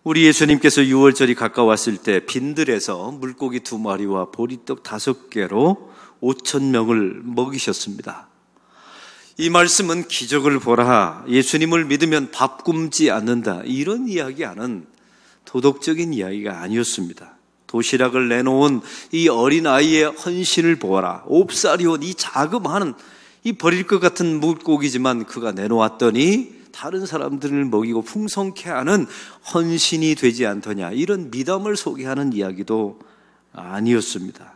우리 예수님께서 유월절이 가까웠을 때 빈들에서 물고기 2마리와 보리떡 5개로 5,000명을 먹이셨습니다. 이 말씀은 기적을 보라, 예수님을 믿으면 밥 굶지 않는다, 이런 이야기하는 도덕적인 이야기가 아니었습니다. 도시락을 내놓은 이 어린아이의 헌신을 보아라. 옵사리온, 이 자그마한 이 버릴 것 같은 물고기지만 그가 내놓았더니 다른 사람들을 먹이고 풍성케 하는 헌신이 되지 않더냐, 이런 미담을 소개하는 이야기도 아니었습니다.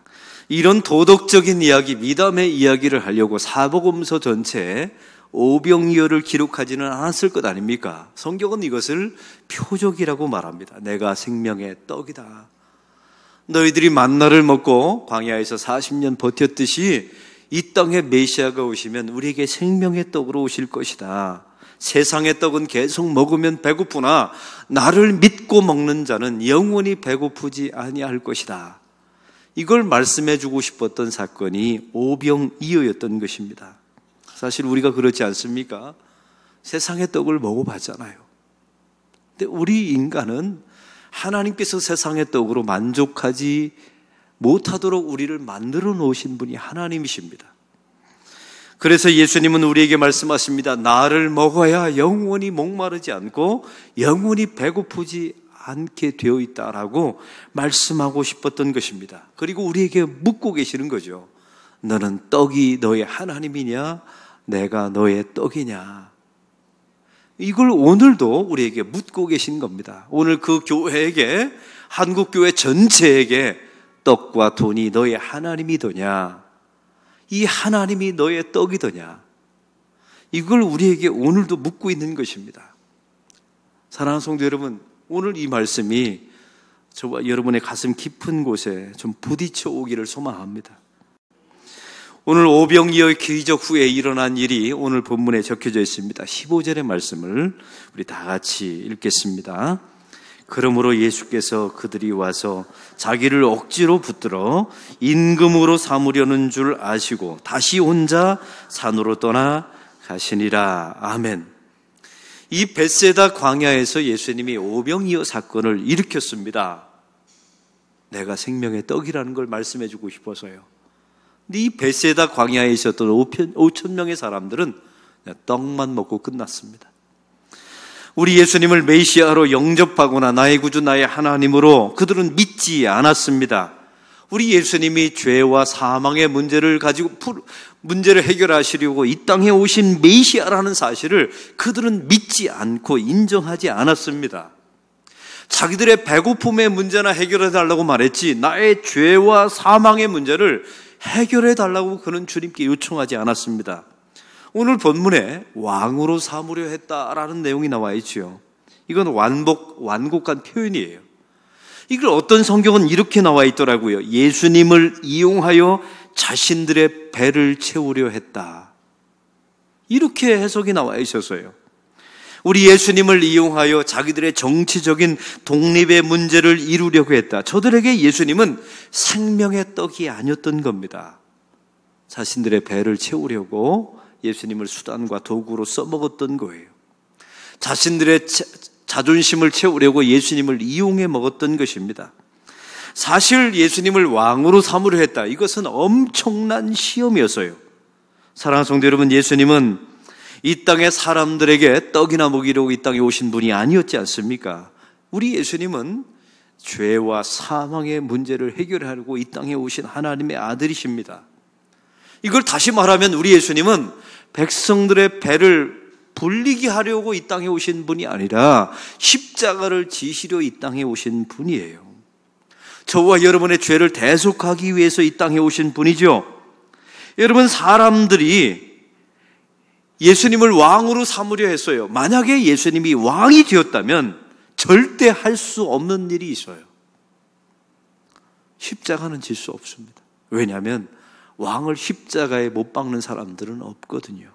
이런 도덕적인 이야기, 미담의 이야기를 하려고 사복음서 전체에 오병이어를 기록하지는 않았을 것 아닙니까? 성경은 이것을 표적이라고 말합니다. 내가 생명의 떡이다. 너희들이 만나를 먹고 광야에서 40년 버텼듯이 이 땅에 메시아가 오시면 우리에게 생명의 떡으로 오실 것이다. 세상의 떡은 계속 먹으면 배고프나 나를 믿고 먹는 자는 영원히 배고프지 아니할 것이다. 이걸 말씀해 주고 싶었던 사건이 오병이어였던 것입니다. 사실 우리가 그렇지 않습니까? 세상의 떡을 먹어봤잖아요. 근데 우리 인간은 하나님께서 세상의 떡으로 만족하지 못하도록 우리를 만들어 놓으신 분이 하나님이십니다. 그래서 예수님은 우리에게 말씀하십니다. 나를 먹어야 영원히 목마르지 않고 영원히 배고프지 않게 되어 있다라고 말씀하고 싶었던 것입니다. 그리고 우리에게 묻고 계시는 거죠. 너는 떡이 너의 하나님이냐? 내가 너의 떡이냐? 이걸 오늘도 우리에게 묻고 계신 겁니다. 오늘 그 교회에게, 한국교회 전체에게 떡과 돈이 너의 하나님이더냐? 이 하나님이 너의 떡이더냐? 이걸 우리에게 오늘도 묻고 있는 것입니다. 사랑하는 성도 여러분, 오늘 이 말씀이 저와 여러분의 가슴 깊은 곳에 좀 부딪혀 오기를 소망합니다. 오늘 오병이어의 기적 후에 일어난 일이 오늘 본문에 적혀져 있습니다. 15절의 말씀을 우리 다 같이 읽겠습니다. 그러므로 예수께서 그들이 와서 자기를 억지로 붙들어 임금으로 삼으려는 줄 아시고 다시 혼자 산으로 떠나 가시니라. 아멘. 이 벳세다 광야에서 예수님이 오병이어 사건을 일으켰습니다. 내가 생명의 떡이라는 걸 말씀해 주고 싶어서요. 근데 이 벳세다 광야에 있었던 5,000명의 사람들은 떡만 먹고 끝났습니다. 우리 예수님을 메시아로 영접하거나 나의 구주 나의 하나님으로 그들은 믿지 않았습니다. 우리 예수님이 죄와 사망의 문제를 해결하시려고 이 땅에 오신 메시아라는 사실을 그들은 믿지 않고 인정하지 않았습니다. 자기들의 배고픔의 문제나 해결해 달라고 말했지 나의 죄와 사망의 문제를 해결해 달라고 그는 주님께 요청하지 않았습니다. 오늘 본문에 왕으로 삼으려 했다라는 내용이 나와 있지요. 이건 완곡한 표현이에요. 이걸 어떤 성경은 이렇게 나와 있더라고요. 예수님을 이용하여 자신들의 배를 채우려 했다. 이렇게 해석이 나와 있어서요. 우리 예수님을 이용하여 자기들의 정치적인 독립의 문제를 이루려고 했다. 저들에게 예수님은 생명의 떡이 아니었던 겁니다. 자신들의 배를 채우려고 예수님을 수단과 도구로 써먹었던 거예요. 자신들의 자존심을 채우려고 예수님을 이용해 먹었던 것입니다. 사실 예수님을 왕으로 삼으려 했다. 이것은 엄청난 시험이었어요. 사랑하는 성도 여러분, 예수님은 이 땅의 사람들에게 떡이나 먹이려고 이 땅에 오신 분이 아니었지 않습니까? 우리 예수님은 죄와 사망의 문제를 해결하려고 이 땅에 오신 하나님의 아들이십니다. 이걸 다시 말하면 우리 예수님은 백성들의 배를 불리게 하려고 이 땅에 오신 분이 아니라 십자가를 지시려 이 땅에 오신 분이에요. 저와 여러분의 죄를 대속하기 위해서 이 땅에 오신 분이죠. 여러분, 사람들이 예수님을 왕으로 삼으려 했어요. 만약에 예수님이 왕이 되었다면 절대 할 수 없는 일이 있어요. 십자가는 질 수 없습니다. 왜냐하면 왕을 십자가에 못 박는 사람들은 없거든요.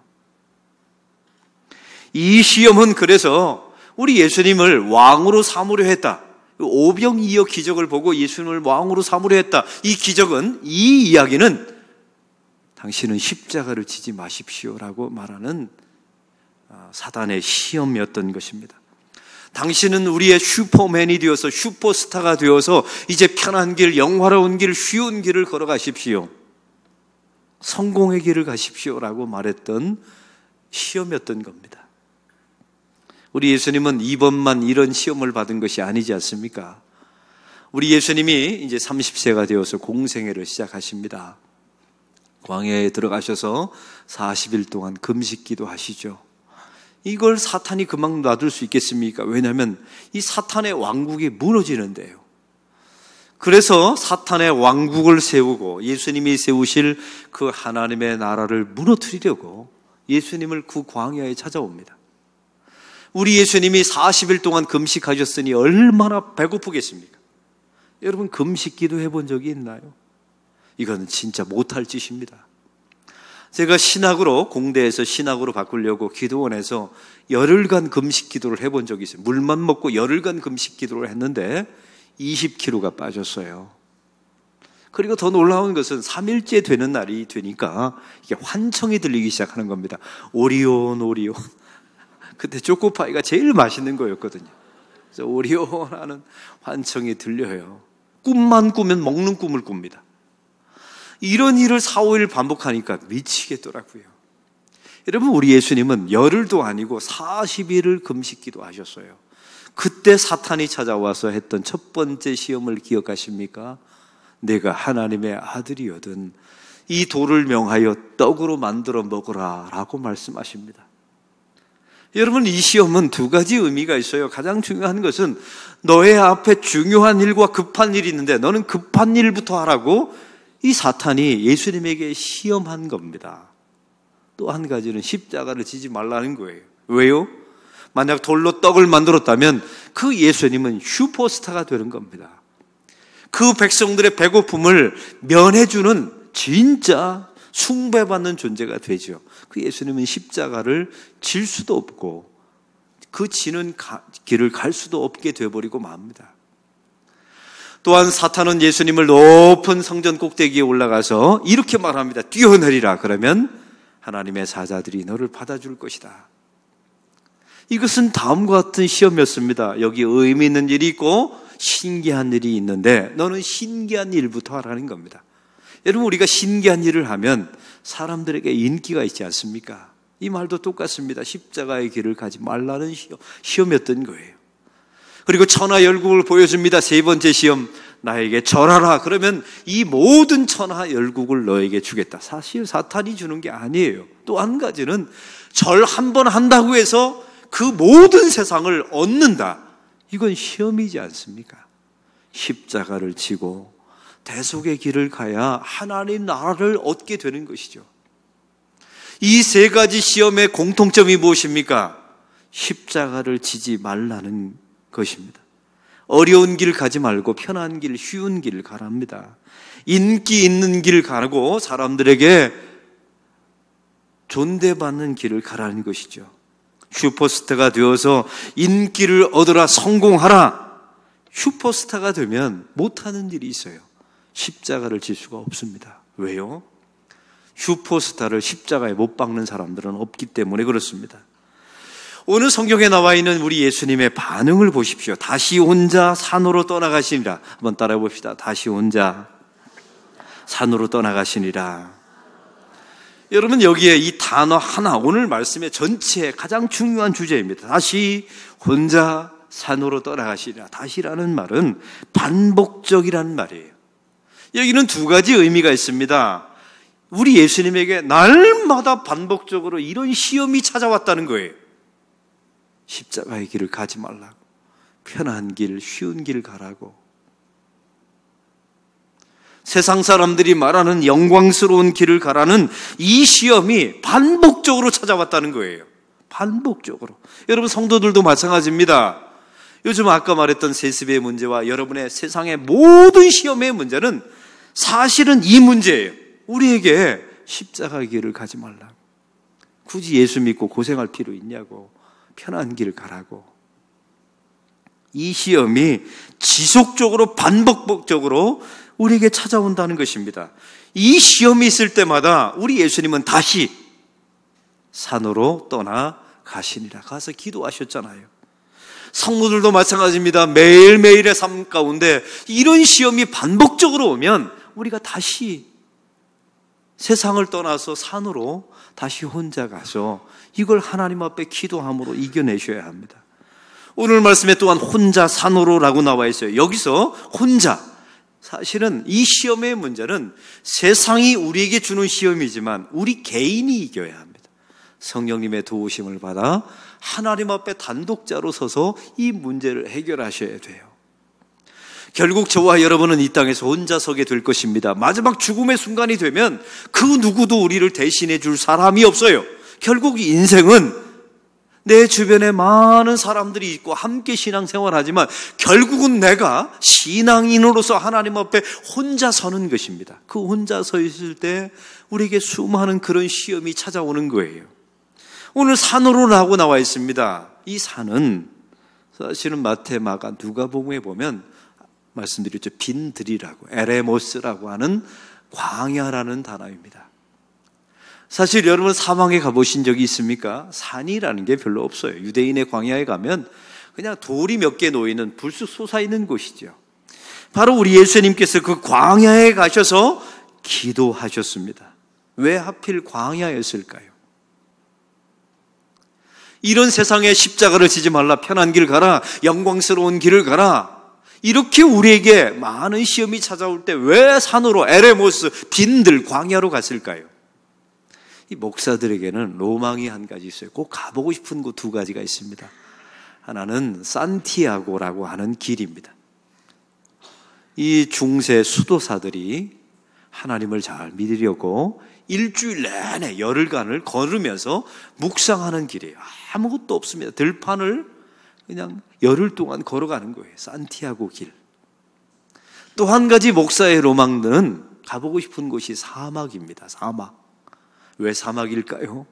이 시험은 그래서 우리 예수님을 왕으로 삼으려 했다. 오병이어 기적을 보고 예수님을 왕으로 삼으려 했다. 이 기적은, 이 이야기는 당신은 십자가를 지지 마십시오라고 말하는 사단의 시험이었던 것입니다. 당신은 우리의 슈퍼맨이 되어서 슈퍼스타가 되어서 이제 편한 길, 영화로운 길, 쉬운 길을 걸어가십시오. 성공의 길을 가십시오라고 말했던 시험이었던 겁니다. 우리 예수님은 이번만 이런 시험을 받은 것이 아니지 않습니까? 우리 예수님이 이제 30세가 되어서 공생애를 시작하십니다. 광야에 들어가셔서 40일 동안 금식기도 하시죠. 이걸 사탄이 금방 놔둘 수 있겠습니까? 왜냐하면 이 사탄의 왕국이 무너지는데요. 그래서 사탄의 왕국을 세우고 예수님이 세우실 그 하나님의 나라를 무너뜨리려고 예수님을 그 광야에 찾아옵니다. 우리 예수님이 40일 동안 금식하셨으니 얼마나 배고프겠습니까? 여러분, 금식기도 해본 적이 있나요? 이건 진짜 못할 짓입니다. 제가 신학으로, 공대에서 신학으로 바꾸려고 기도원에서 열흘간 금식 기도를 해본 적이 있어요. 물만 먹고 열흘간 금식 기도를 했는데 20kg가 빠졌어요. 그리고 더 놀라운 것은 3일째 되는 날이 되니까 이게 환청이 들리기 시작하는 겁니다. 오리온, 오리온. 그때 초코파이가 제일 맛있는 거였거든요. 그래서 오리온 하는 환청이 들려요. 꿈만 꾸면 먹는 꿈을 꿉니다. 이런 일을 4, 5일 반복하니까 미치겠더라고요. 여러분, 우리 예수님은 열흘도 아니고 40일을 금식기도 하셨어요. 그때 사탄이 찾아와서 했던 첫 번째 시험을 기억하십니까? 내가 하나님의 아들이거든 이 돌을 명하여 떡으로 만들어 먹으라 라고 말씀하십니다. 여러분, 이 시험은 두 가지 의미가 있어요. 가장 중요한 것은 너의 앞에 중요한 일과 급한 일이 있는데 너는 급한 일부터 하라고 이 사탄이 예수님에게 시험한 겁니다. 또 한 가지는 십자가를 지지 말라는 거예요. 왜요? 만약 돌로 떡을 만들었다면 그 예수님은 슈퍼스타가 되는 겁니다. 그 백성들의 배고픔을 면해주는 진짜 숭배받는 존재가 되죠. 그 예수님은 십자가를 질 수도 없고 그 지는 길을 갈 수도 없게 되어버리고 맙니다. 또한 사탄은 예수님을 높은 성전 꼭대기에 올라가서 이렇게 말합니다. 뛰어내리라. 그러면 하나님의 사자들이 너를 받아줄 것이다. 이것은 다음과 같은 시험이었습니다. 여기 의미 있는 일이 있고 신기한 일이 있는데 너는 신기한 일부터 하라는 겁니다. 여러분, 우리가 신기한 일을 하면 사람들에게 인기가 있지 않습니까? 이 말도 똑같습니다. 십자가의 길을 가지 말라는 시험이었던 거예요. 그리고 천하열국을 보여줍니다. 세 번째 시험, 나에게 절하라. 그러면 이 모든 천하열국을 너에게 주겠다. 사실 사탄이 주는 게 아니에요. 또 한 가지는 절 한 번 한다고 해서 그 모든 세상을 얻는다. 이건 시험이지 않습니까? 십자가를 지고 대속의 길을 가야 하나님 나라를 얻게 되는 것이죠. 이 세 가지 시험의 공통점이 무엇입니까? 십자가를 지지 말라는 것입니다. 어려운 길 가지 말고 편한 길, 쉬운 길을 가랍니다. 인기 있는 길 가고 사람들에게 존대받는 길을 가라는 것이죠. 슈퍼스타가 되어서 인기를 얻으라, 성공하라. 슈퍼스타가 되면 못하는 일이 있어요. 십자가를 질 수가 없습니다. 왜요? 슈퍼스타를 십자가에 못 박는 사람들은 없기 때문에 그렇습니다. 오늘 성경에 나와 있는 우리 예수님의 반응을 보십시오. 다시 혼자 산으로 떠나가시니라. 한번 따라해 봅시다. 다시 혼자 산으로 떠나가시니라. 여러분, 여기에 이 단어 하나, 오늘 말씀의 전체의 가장 중요한 주제입니다. 다시 혼자 산으로 떠나가시리라. 다시라는 말은 반복적이라는 말이에요. 여기는 두 가지 의미가 있습니다. 우리 예수님에게 날마다 반복적으로 이런 시험이 찾아왔다는 거예요. 십자가의 길을 가지 말라고, 편한 길, 쉬운 길 가라고. 세상 사람들이 말하는 영광스러운 길을 가라는 이 시험이 반복적으로 찾아왔다는 거예요. 반복적으로. 여러분, 성도들도 마찬가지입니다. 요즘 아까 말했던 세습의 문제와 여러분의 세상의 모든 시험의 문제는 사실은 이 문제예요. 우리에게 십자가의 길을 가지 말라고. 굳이 예수 믿고 고생할 필요 있냐고. 편한 길 가라고. 이 시험이 지속적으로 반복적으로 우리에게 찾아온다는 것입니다. 이 시험이 있을 때마다 우리 예수님은 다시 산으로 떠나 가시니라. 가서 기도하셨잖아요. 성도들도 마찬가지입니다. 매일매일의 삶 가운데 이런 시험이 반복적으로 오면 우리가 다시 세상을 떠나서 산으로 다시 혼자 가서 이걸 하나님 앞에 기도함으로 이겨내셔야 합니다. 오늘 말씀에 또한 혼자 산으로라고 나와 있어요. 여기서 혼자, 사실은 이 시험의 문제는 세상이 우리에게 주는 시험이지만 우리 개인이 이겨야 합니다. 성령님의 도우심을 받아 하나님 앞에 단독자로 서서 이 문제를 해결하셔야 돼요. 결국 저와 여러분은 이 땅에서 혼자 서게 될 것입니다. 마지막 죽음의 순간이 되면 그 누구도 우리를 대신해 줄 사람이 없어요. 결국 인생은 내 주변에 많은 사람들이 있고 함께 신앙생활하지만 결국은 내가 신앙인으로서 하나님 앞에 혼자 서는 것입니다. 그 혼자 서 있을 때 우리에게 수많은 그런 시험이 찾아오는 거예요. 오늘 산으로라고 나와 있습니다. 이 산은 사실은 마태, 마가, 누가복음에 보면 말씀드렸죠. 빈들이라고, 에레모스라고 하는 광야라는 단어입니다. 사실 여러분 사막에 가보신 적이 있습니까? 산이라는 게 별로 없어요. 유대인의 광야에 가면 그냥 돌이 몇 개 놓이는 불쑥 솟아있는 곳이죠. 바로 우리 예수님께서 그 광야에 가셔서 기도하셨습니다. 왜 하필 광야였을까요? 이런 세상에 십자가를 지지 말라, 편한 길 가라, 영광스러운 길을 가라, 이렇게 우리에게 많은 시험이 찾아올 때 왜 산으로, 에레모스, 빈들, 광야로 갔을까요? 이 목사들에게는 로망이 한 가지 있어요. 꼭 가보고 싶은 곳 두 가지가 있습니다. 하나는 산티아고라고 하는 길입니다. 이 중세 수도사들이 하나님을 잘 믿으려고 일주일 내내 열흘간을 걸으면서 묵상하는 길이에요. 아무것도 없습니다. 들판을 그냥 열흘 동안 걸어가는 거예요. 산티아고 길. 또 한 가지 목사의 로망은 가보고 싶은 곳이 사막입니다. 사막. 왜 사막일까요?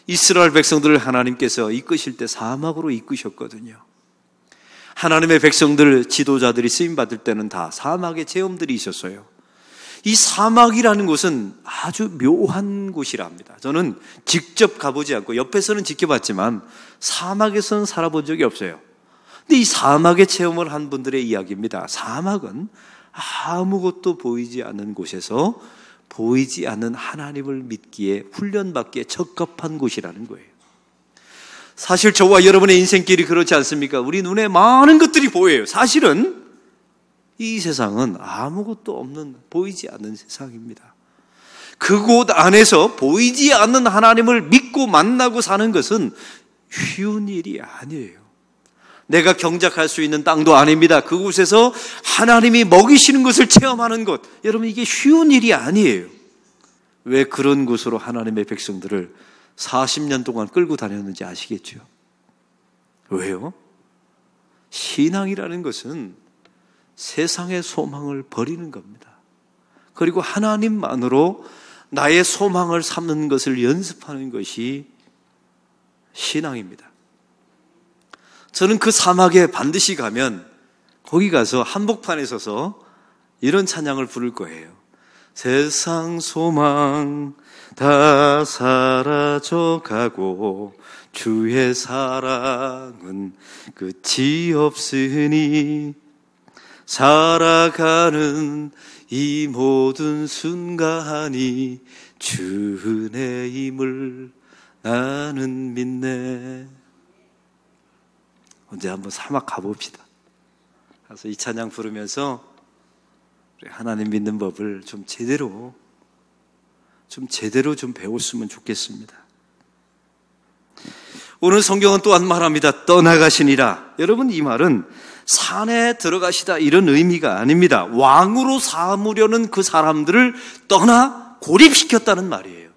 이스라엘 백성들을 하나님께서 이끄실 때 사막으로 이끄셨거든요. 하나님의 백성들, 지도자들이 쓰임받을 때는 다 사막의 체험들이 있었어요. 이 사막이라는 곳은 아주 묘한 곳이랍니다. 저는 직접 가보지 않고 옆에서는 지켜봤지만 사막에서는 살아본 적이 없어요. 근데 이 사막의 체험을 한 분들의 이야기입니다. 사막은 아무것도 보이지 않는 곳에서 보이지 않는 하나님을 믿기에 훈련받기에 적합한 곳이라는 거예요. 사실 저와 여러분의 인생길이 그렇지 않습니까? 우리 눈에 많은 것들이 보여요. 사실은 이 세상은 아무것도 없는, 보이지 않는 세상입니다. 그곳 안에서 보이지 않는 하나님을 믿고 만나고 사는 것은 쉬운 일이 아니에요. 내가 경작할 수 있는 땅도 아닙니다. 그곳에서 하나님이 먹이시는 것을 체험하는 것, 여러분 이게 쉬운 일이 아니에요. 왜 그런 곳으로 하나님의 백성들을 40년 동안 끌고 다녔는지 아시겠죠? 왜요? 신앙이라는 것은 세상의 소망을 버리는 겁니다. 그리고 하나님만으로 나의 소망을 삼는 것을 연습하는 것이 신앙입니다. 저는 그 사막에 반드시 가면 거기 가서 한복판에 서서 이런 찬양을 부를 거예요. 세상 소망 다 사라져가고 주의 사랑은 끝이 없으니 살아가는 이 모든 순간이 주 은혜임을 나는 믿네. 언제 한번 사막 가봅시다. 가서 이 찬양 부르면서 우리 하나님 믿는 법을 좀 제대로 배웠으면 좋겠습니다. 오늘 성경은 또한 말합니다. 떠나가시니라. 여러분, 이 말은 산에 들어가시다 이런 의미가 아닙니다. 왕으로 삼으려는 그 사람들을 떠나 고립시켰다는 말이에요.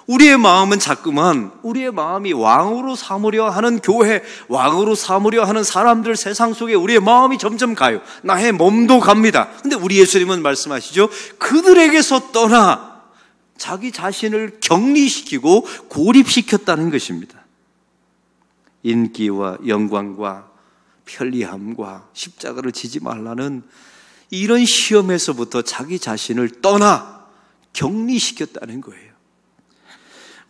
우리의 마음은 자꾸만 우리의 마음이 왕으로 삼으려 하는 교회, 왕으로 삼으려 하는 사람들, 세상 속에 우리의 마음이 점점 가요. 나의 몸도 갑니다. 근데 우리 예수님은 말씀하시죠. 그들에게서 떠나 자기 자신을 격리시키고 고립시켰다는 것입니다. 인기와 영광과 편리함과 십자가를 지지 말라는 이런 시험에서부터 자기 자신을 떠나 격리시켰다는 거예요.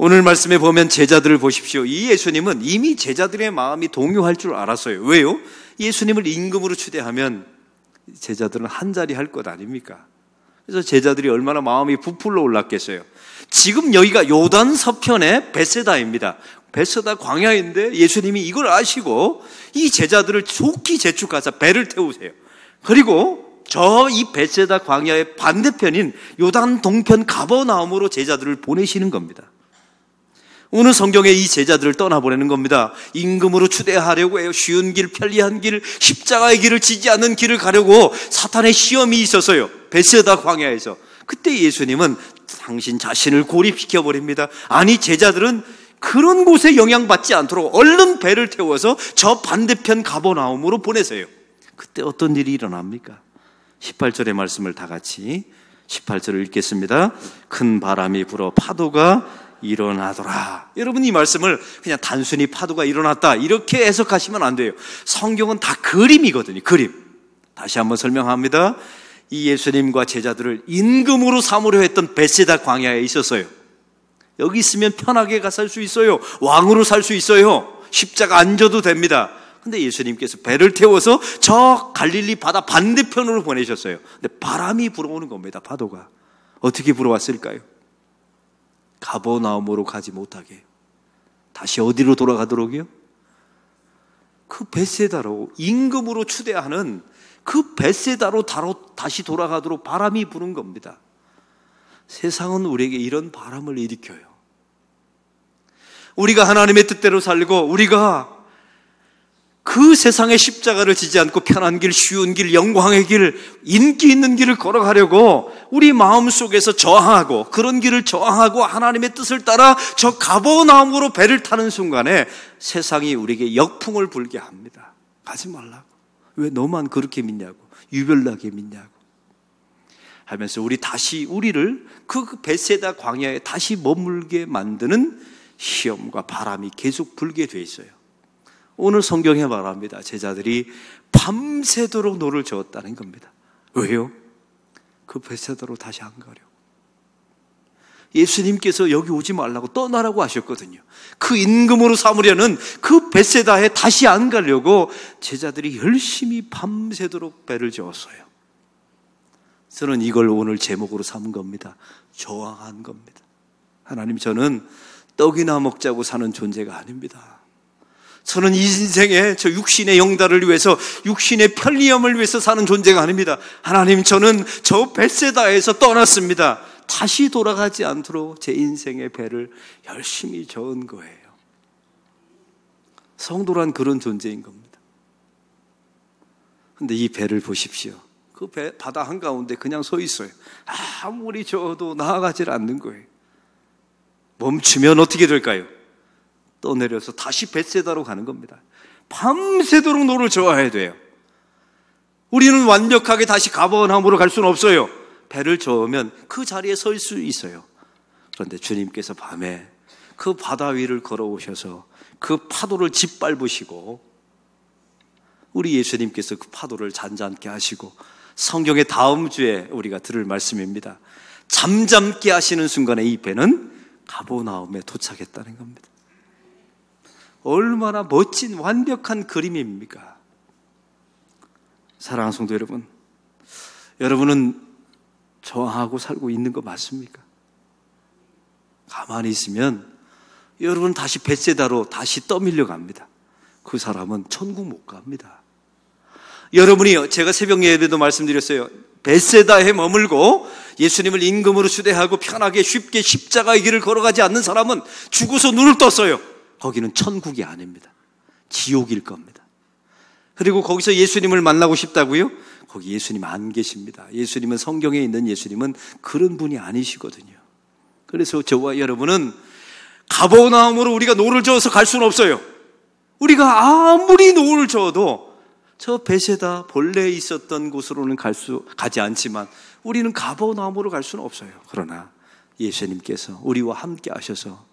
오늘 말씀에 보면 제자들을 보십시오. 이 예수님은 이미 제자들의 마음이 동요할 줄 알았어요. 왜요? 예수님을 임금으로 추대하면 제자들은 한 자리 할 것 아닙니까? 그래서 제자들이 얼마나 마음이 부풀러 올랐겠어요. 지금 여기가 요단 서편의 벳세다입니다. 벳세다 광야인데 예수님이 이걸 아시고 이 제자들을 좋게 재촉하사 배를 태우세요. 그리고 저 이 벳세다 광야의 반대편인 요단 동편 가버나움으로 제자들을 보내시는 겁니다. 오늘 성경에 이 제자들을 떠나보내는 겁니다. 임금으로 추대하려고 해요. 쉬운 길, 편리한 길, 십자가의 길을 지지 않는 길을 가려고 사탄의 시험이 있었어요. 벳세다 광야에서. 그때 예수님은 당신 자신을 고립시켜 버립니다. 아니, 제자들은 그런 곳에 영향받지 않도록 얼른 배를 태워서 저 반대편 가버나움으로 보내세요. 그때 어떤 일이 일어납니까? 18절의 말씀을 다 같이 18절을 읽겠습니다. 큰 바람이 불어 파도가 일어나더라. 여러분, 이 말씀을 그냥 단순히 파도가 일어났다 이렇게 해석하시면 안 돼요. 성경은 다 그림이거든요. 그림. 다시 한번 설명합니다. 이 예수님과 제자들을 임금으로 삼으려 했던 벳세다 광야에 있었어요. 여기 있으면 편하게 살 수 있어요. 왕으로 살 수 있어요. 십자가 안 져도 됩니다. 근데 예수님께서 배를 태워서 저 갈릴리 바다 반대편으로 보내셨어요. 근데 바람이 불어오는 겁니다. 파도가. 어떻게 불어왔을까요? 가버나움으로 가지 못하게. 다시 어디로 돌아가도록요? 그 벳세다로, 임금으로 추대하는 그 벳세다로 다시 돌아가도록 바람이 부는 겁니다. 세상은 우리에게 이런 바람을 일으켜요. 우리가 하나님의 뜻대로 살고 우리가 그 세상의 십자가를 지지 않고 편한 길, 쉬운 길, 영광의 길, 인기 있는 길을 걸어가려고 우리 마음속에서 저항하고 그런 길을 저항하고 하나님의 뜻을 따라 저 가버나움으로 배를 타는 순간에 세상이 우리에게 역풍을 불게 합니다. 가지 말라고. 왜 너만 그렇게 믿냐고. 유별나게 믿냐고. 하면서 우리를 그 벳세다 광야에 다시 머물게 만드는 시험과 바람이 계속 불게 돼 있어요. 오늘 성경에 말합니다. 제자들이 밤새도록 노를 저었다는 겁니다. 왜요? 그 벳세다로 다시 안 가려고. 예수님께서 여기 오지 말라고 떠나라고 하셨거든요. 그 임금으로 삼으려는 그 벳세다에 다시 안 가려고 제자들이 열심히 밤새도록 배를 저었어요. 저는 이걸 오늘 제목으로 삼은 겁니다. 저항한 겁니다. 하나님, 저는 떡이나 먹자고 사는 존재가 아닙니다. 저는 이 인생에 저 육신의 영달을 위해서, 육신의 편리함을 위해서 사는 존재가 아닙니다. 하나님, 저는 저 벳세다에서 떠났습니다. 다시 돌아가지 않도록 제 인생의 배를 열심히 저은 거예요. 성도란 그런 존재인 겁니다. 그런데 이 배를 보십시오. 그 배 바다 한가운데 그냥 서 있어요. 아무리 저어도 나아가질 않는 거예요. 멈추면 어떻게 될까요? 떠내려서 다시 벳세다로 가는 겁니다. 밤새도록 노를 저어야 돼요. 우리는 완벽하게 다시 가버나움으로 갈 수는 없어요. 배를 저으면 그 자리에 설 수 있어요. 그런데 주님께서 밤에 그 바다 위를 걸어오셔서 그 파도를 짓밟으시고, 우리 예수님께서 그 파도를 잔잔케 하시고, 성경의 다음 주에 우리가 들을 말씀입니다. 잠잠게 하시는 순간에 이 배는 가버나움에 도착했다는 겁니다. 얼마나 멋진 완벽한 그림입니까? 사랑하는 성도 여러분, 여러분은 저항하고 살고 있는 거 맞습니까? 가만히 있으면 여러분 다시 벳세다로 다시 떠밀려 갑니다. 그 사람은 천국 못 갑니다. 여러분이, 제가 새벽 예배도 말씀드렸어요. 벳세다에 머물고 예수님을 임금으로 추대하고 편하게 쉽게 십자가의 길을 걸어가지 않는 사람은 죽어서 눈을 떴어요. 거기는 천국이 아닙니다. 지옥일 겁니다. 그리고 거기서 예수님을 만나고 싶다고요? 거기 예수님 안 계십니다. 예수님은, 성경에 있는 예수님은 그런 분이 아니시거든요. 그래서 저와 여러분은 가버나움으로 우리가 노를 저어서 갈 수는 없어요. 우리가 아무리 노를 저어도 저 벳세다 본래 있었던 곳으로는 가지 않지만 우리는 가버나움으로 갈 수는 없어요. 그러나 예수님께서 우리와 함께 하셔서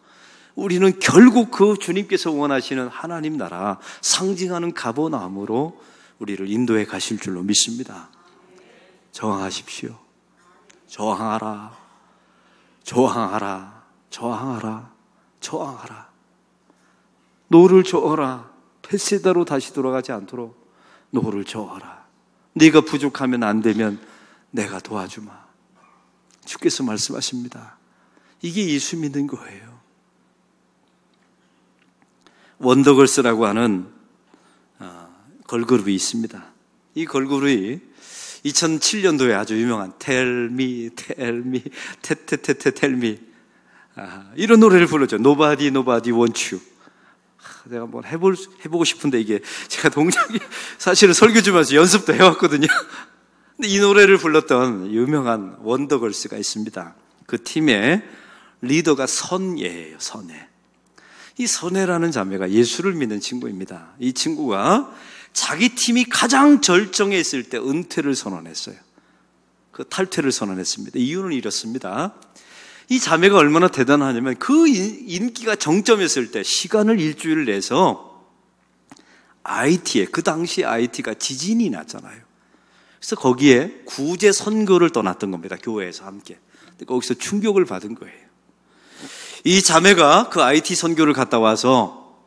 우리는 결국 그 주님께서 원하시는 하나님 나라, 상징하는 가버나움으로 우리를 인도해 가실 줄로 믿습니다. 저항하십시오. 저항하라. 저항하라. 저항하라. 저항하라. 노를 저어라. 벳세다로 다시 돌아가지 않도록 노를 저어라. 네가 부족하면 안 되면 내가 도와주마. 주께서 말씀하십니다. 이게 예수 믿는 거예요. 원더걸스라고 하는 걸그룹이 있습니다. 이 걸그룹이 2007년도에 아주 유명한 Tell me, tell me, tell me 이런 노래를 불렀죠. Nobody, nobody wants you. 내가 한번 해보고 싶은데 이게 제가 동작이 사실은 설교 주면서 연습도 해왔거든요. 근데 이 노래를 불렀던 유명한 원더걸스가 있습니다. 그 팀의 리더가 선예예요. 선예. 이 선예라는 자매가 예수를 믿는 친구입니다. 이 친구가 자기 팀이 가장 절정에 있을 때 은퇴를 선언했어요. 그 탈퇴를 선언했습니다. 이유는 이렇습니다. 이 자매가 얼마나 대단하냐면 그 인기가 정점이었을 때 시간을 일주일 내서 IT에, 그 당시 IT가 지진이 났잖아요. 그래서 거기에 구제 선교를 떠났던 겁니다. 교회에서 함께. 근데 거기서 충격을 받은 거예요. 이 자매가 그 IT 선교를 갔다 와서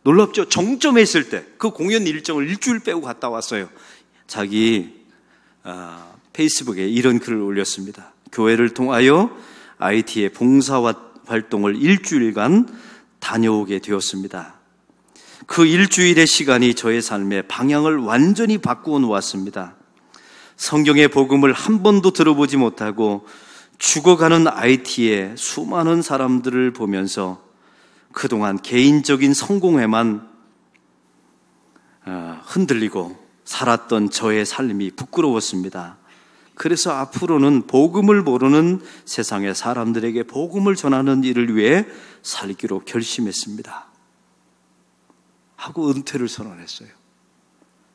놀랍죠? 정점에 있을 때 그 공연 일정을 일주일 빼고 갔다 왔어요. 자기 페이스북에 이런 글을 올렸습니다. 교회를 통하여 IT의 봉사 활동을 일주일간 다녀오게 되었습니다. 그 일주일의 시간이 저의 삶의 방향을 완전히 바꾸어 놓았습니다. 성경의 복음을 한 번도 들어보지 못하고 죽어가는 IT의 수많은 사람들을 보면서 그동안 개인적인 성공에만 흔들리고 살았던 저의 삶이 부끄러웠습니다. 그래서 앞으로는 복음을 모르는 세상의 사람들에게 복음을 전하는 일을 위해 살기로 결심했습니다. 하고 은퇴를 선언했어요.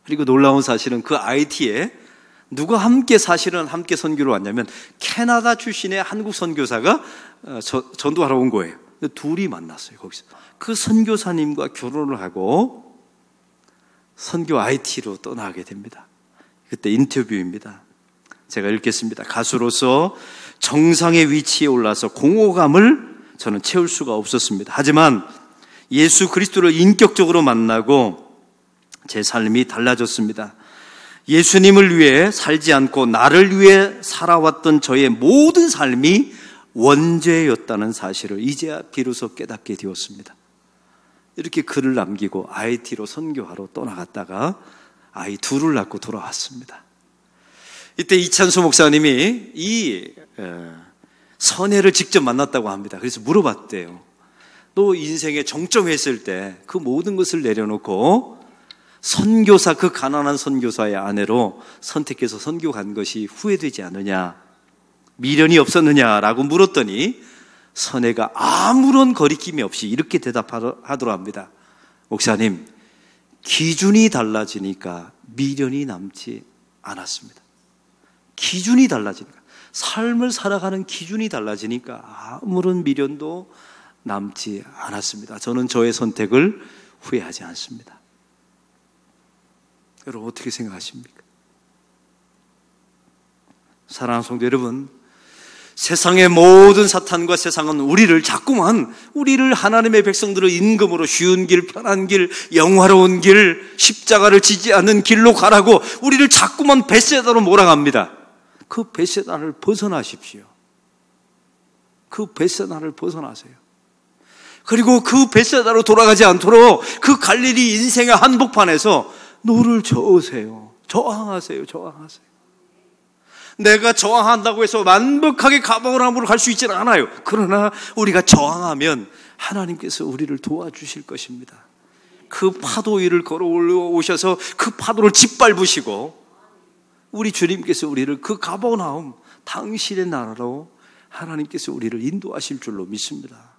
그리고 놀라운 사실은 그 IT에 누가 함께 선교를 왔냐면 캐나다 출신의 한국 선교사가 전도하러 온 거예요. 둘이 만났어요. 거기서 그 선교사님과 결혼을 하고 선교 IT로 떠나게 됩니다. 그때 인터뷰입니다. 제가 읽겠습니다. 가수로서 정상의 위치에 올라서 공허감을 저는 채울 수가 없었습니다. 하지만 예수 그리스도를 인격적으로 만나고 제 삶이 달라졌습니다. 예수님을 위해 살지 않고 나를 위해 살아왔던 저의 모든 삶이 원죄였다는 사실을 이제야 비로소 깨닫게 되었습니다. 이렇게 글을 남기고 IT로 선교하러 떠나갔다가 아이 둘을 낳고 돌아왔습니다. 이때 이찬수 목사님이 이 선혜를 직접 만났다고 합니다. 그래서 물어봤대요. 너 인생의 정점에 있을 때 그 모든 것을 내려놓고 선교사, 그 가난한 선교사의 아내로 선택해서 선교 간 것이 후회되지 않느냐, 미련이 없었느냐라고 물었더니 선혜가 아무런 거리낌이 없이 이렇게 대답하더라 합니다. 목사님, 기준이 달라지니까 미련이 남지 않았습니다. 기준이 달라지니까, 삶을 살아가는 기준이 달라지니까 아무런 미련도 남지 않았습니다. 저는 저의 선택을 후회하지 않습니다. 여러분 어떻게 생각하십니까? 사랑하는 성도 여러분, 세상의 모든 사탄과 세상은 우리를 하나님의 백성들을 임금으로 쉬운 길, 편한 길, 영화로운 길, 십자가를 지지 않는 길로 가라고 우리를 자꾸만 벳세다로 몰아갑니다. 그 벳세다를 벗어나십시오. 그 벳세다를 벗어나세요. 그리고 그 벳세다로 돌아가지 않도록 그 갈릴리 인생의 한복판에서 노를 저으세요. 저항하세요. 내가 저항한다고 해서 완벽하게 가버나움으로 갈 수 있지는 않아요. 그러나 우리가 저항하면 하나님께서 우리를 도와주실 것입니다. 그 파도 위를 걸어 올라오셔서 그 파도를 짓밟으시고 우리 주님께서 우리를 그 가버나움, 당신의 나라로 하나님께서 우리를 인도하실 줄로 믿습니다.